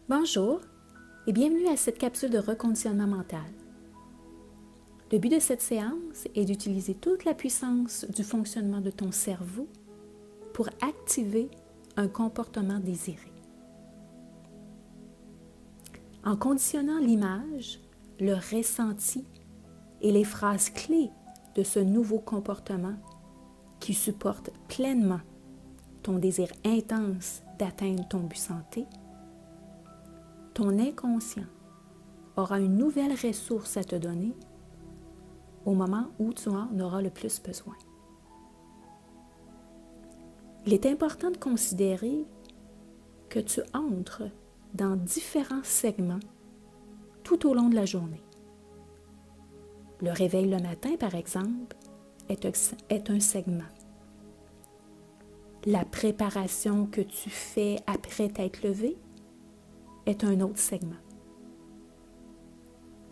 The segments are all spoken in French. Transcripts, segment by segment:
Bonjour et bienvenue à cette capsule de reconditionnement mental. Le but de cette séance est d'utiliser toute la puissance du fonctionnement de ton cerveau pour activer un comportement désiré. En conditionnant l'image, le ressenti et les phrases clés de ce nouveau comportement qui supporte pleinement ton désir intense d'atteindre ton but santé, ton inconscient aura une nouvelle ressource à te donner au moment où tu en auras le plus besoin. Il est important de considérer que tu entres dans différents segments tout au long de la journée. Le réveil le matin, par exemple, est un segment. La préparation que tu fais après t'être levé est un autre segment.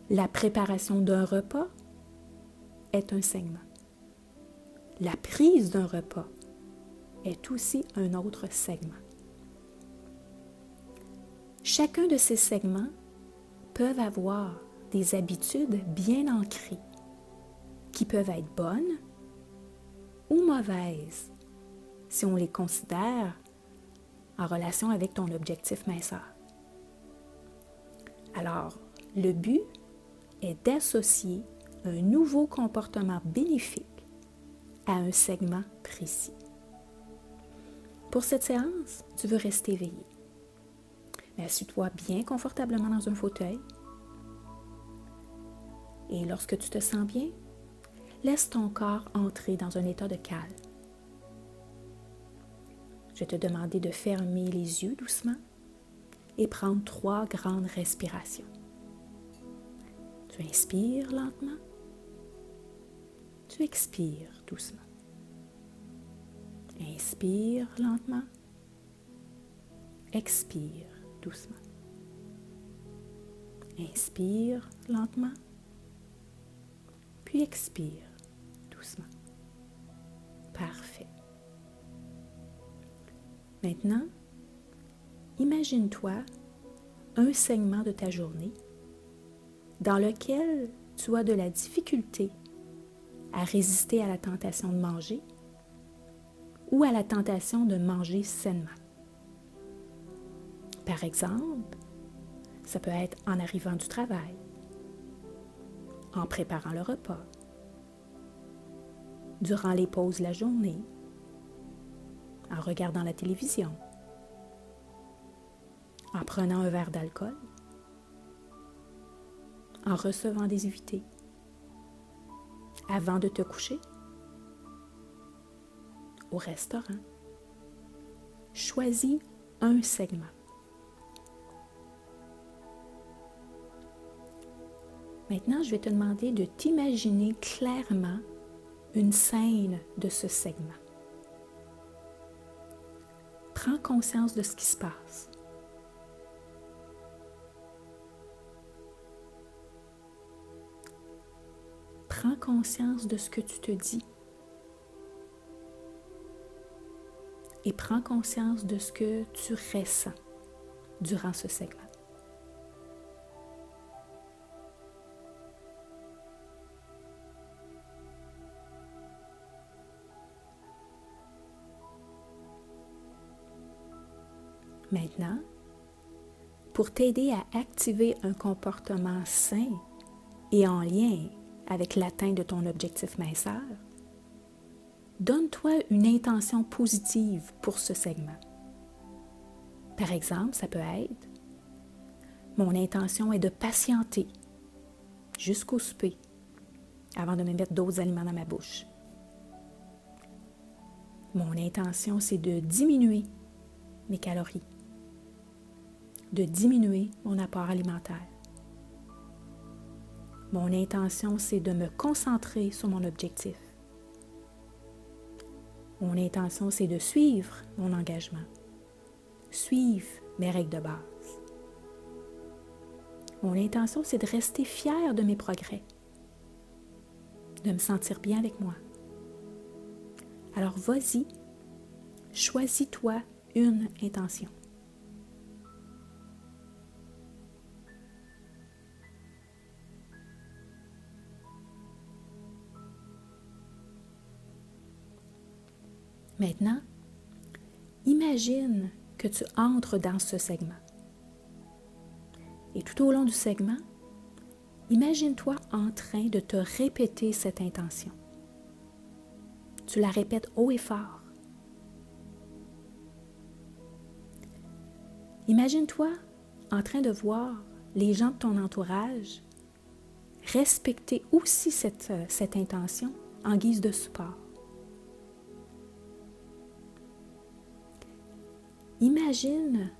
La préparation d'un repas est un segment. La prise d'un repas est aussi un autre segment. Chacun de ces segments peuvent avoir des habitudes bien ancrées qui peuvent être bonnes ou mauvaises si on les considère en relation avec ton objectif minceur. Alors, le but est d'associer un nouveau comportement bénéfique à un segment précis. Pour cette séance, tu veux rester éveillé. Mais assis-toi bien confortablement dans un fauteuil. Et lorsque tu te sens bien, laisse ton corps entrer dans un état de calme. Je vais te demander de fermer les yeux doucement et prendre 3 grandes respirations. Tu inspires lentement. Tu expires doucement. Inspire lentement. Expire doucement. Inspire lentement. Puis expire doucement. Parfait. Maintenant, imagine-toi un segment de ta journée dans lequel tu as de la difficulté à résister à la tentation de manger ou à la tentation de manger sainement. Par exemple, ça peut être en arrivant du travail, en préparant le repas, durant les pauses de la journée, en regardant la télévision, en prenant un verre d'alcool, en recevant des invités, avant de te coucher, au restaurant. Choisis un segment. Maintenant, je vais te demander de t'imaginer clairement une scène de ce segment. Prends conscience de ce qui se passe. Prends conscience de ce que tu te dis. Et prends conscience de ce que tu ressens durant ce segment. Maintenant, pour t'aider à activer un comportement sain et en lien avec l'atteinte de ton objectif minceur, donne-toi une intention positive pour ce segment. Par exemple, ça peut être « Mon intention est de patienter jusqu'au souper avant de me mettre d'autres aliments dans ma bouche. Mon intention, c'est de diminuer mes calories, de diminuer mon apport alimentaire. Mon intention, c'est de me concentrer sur mon objectif. Mon intention, c'est de suivre mon engagement, suivre mes règles de base. Mon intention, c'est de rester fière de mes progrès, de me sentir bien avec moi. Alors vas-y, choisis-toi une intention. Maintenant, imagine que tu entres dans ce segment. Et tout au long du segment, imagine-toi en train de te répéter cette intention. Tu la répètes haut et fort. Imagine-toi en train de voir les gens de ton entourage respecter aussi cette intention en guise de support. Imagine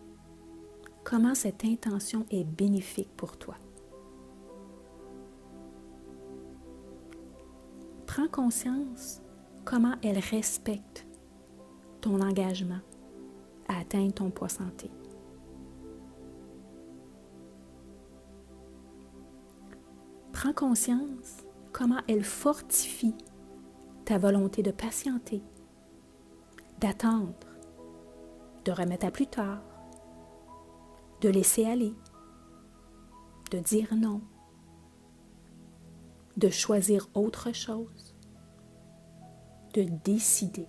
comment cette intention est bénéfique pour toi. Prends conscience comment elle respecte ton engagement à atteindre ton poids santé. Prends conscience comment elle fortifie ta volonté de patienter, d'attendre, de remettre à plus tard, de laisser aller, de dire non, de choisir autre chose, de décider.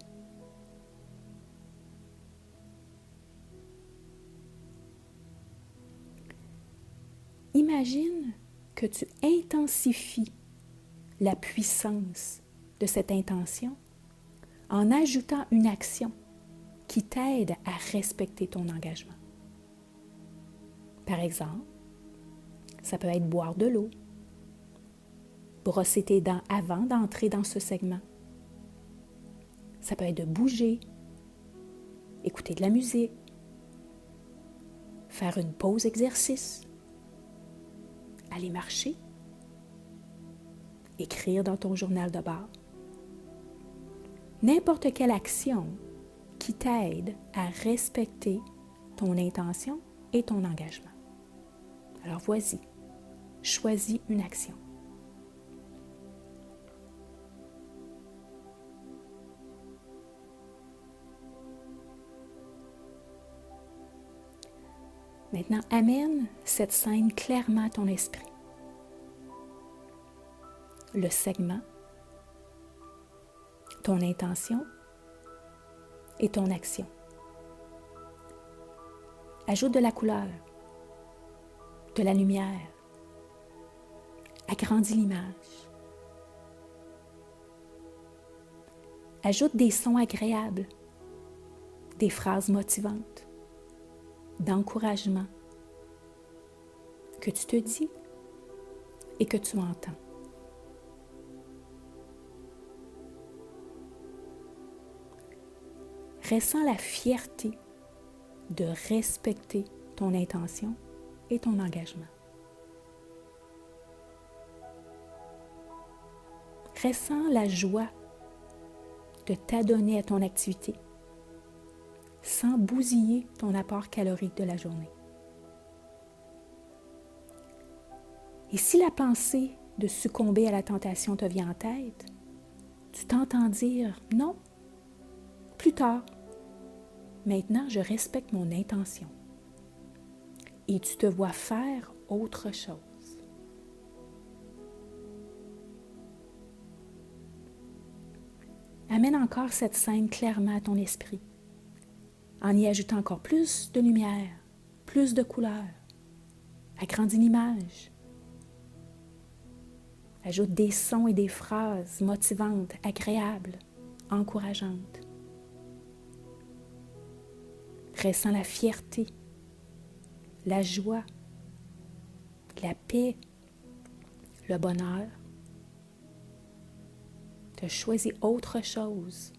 Imagine que tu intensifies la puissance de cette intention en ajoutant une action qui t'aide à respecter ton engagement. Par exemple, ça peut être boire de l'eau, brosser tes dents avant d'entrer dans ce segment. Ça peut être de bouger, écouter de la musique, faire une pause exercice, aller marcher, écrire dans ton journal de bord. N'importe quelle action qui t'aide à respecter ton intention et ton engagement. Alors voici, choisis une action. Maintenant, amène cette scène clairement à ton esprit. Le segment, ton intention et ton action. Ajoute de la couleur, de la lumière. Agrandis l'image. Ajoute des sons agréables, des phrases motivantes, d'encouragement que tu te dis et que tu entends. Ressens la fierté de respecter ton intention et ton engagement. Ressens la joie de t'adonner à ton activité sans bousiller ton apport calorique de la journée. Et si la pensée de succomber à la tentation te vient en tête, tu t'entends dire « Non, plus tard. Maintenant, je respecte mon intention. » Et tu te vois faire autre chose. Amène encore cette scène clairement à ton esprit, en y ajoutant encore plus de lumière, plus de couleurs. Agrandis l'image. Ajoute des sons et des phrases motivantes, agréables, encourageantes. Ressens la fierté, la joie, la paix, le bonheur. Tu as choisi autre chose.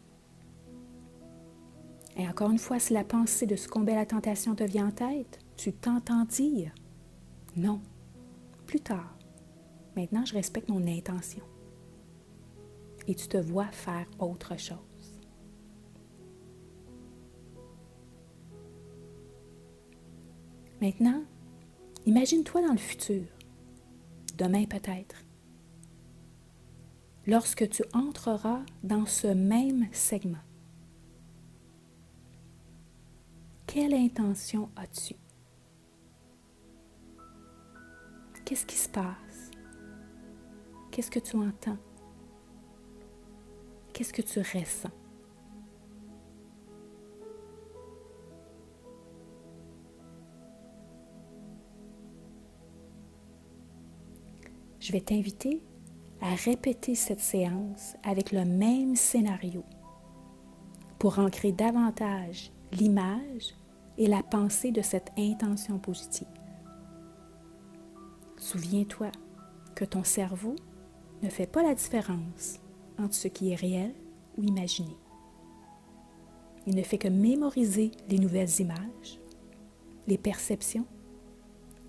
Et encore une fois, si la pensée de succomber à la tentation te vient en tête, tu t'entends dire « Non, plus tard. Maintenant, je respecte mon intention. » Et tu te vois faire autre chose. Maintenant, imagine-toi dans le futur, demain peut-être, lorsque tu entreras dans ce même segment. Quelle intention as-tu? Qu'est-ce qui se passe? Qu'est-ce que tu entends? Qu'est-ce que tu ressens? je vais t'inviter à répéter cette séance avec le même scénario pour ancrer davantage l'image et la pensée de cette intention positive. Souviens-toi que ton cerveau ne fait pas la différence entre ce qui est réel ou imaginé. Il ne fait que mémoriser les nouvelles images, les perceptions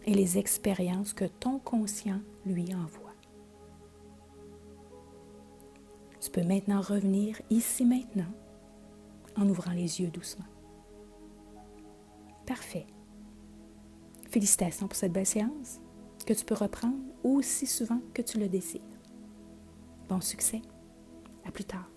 et les expériences que ton conscient lui envoie. Tu peux maintenant revenir ici maintenant en ouvrant les yeux doucement. Parfait. Félicitations pour cette belle séance que tu peux reprendre aussi souvent que tu le désires. Bon succès. À plus tard.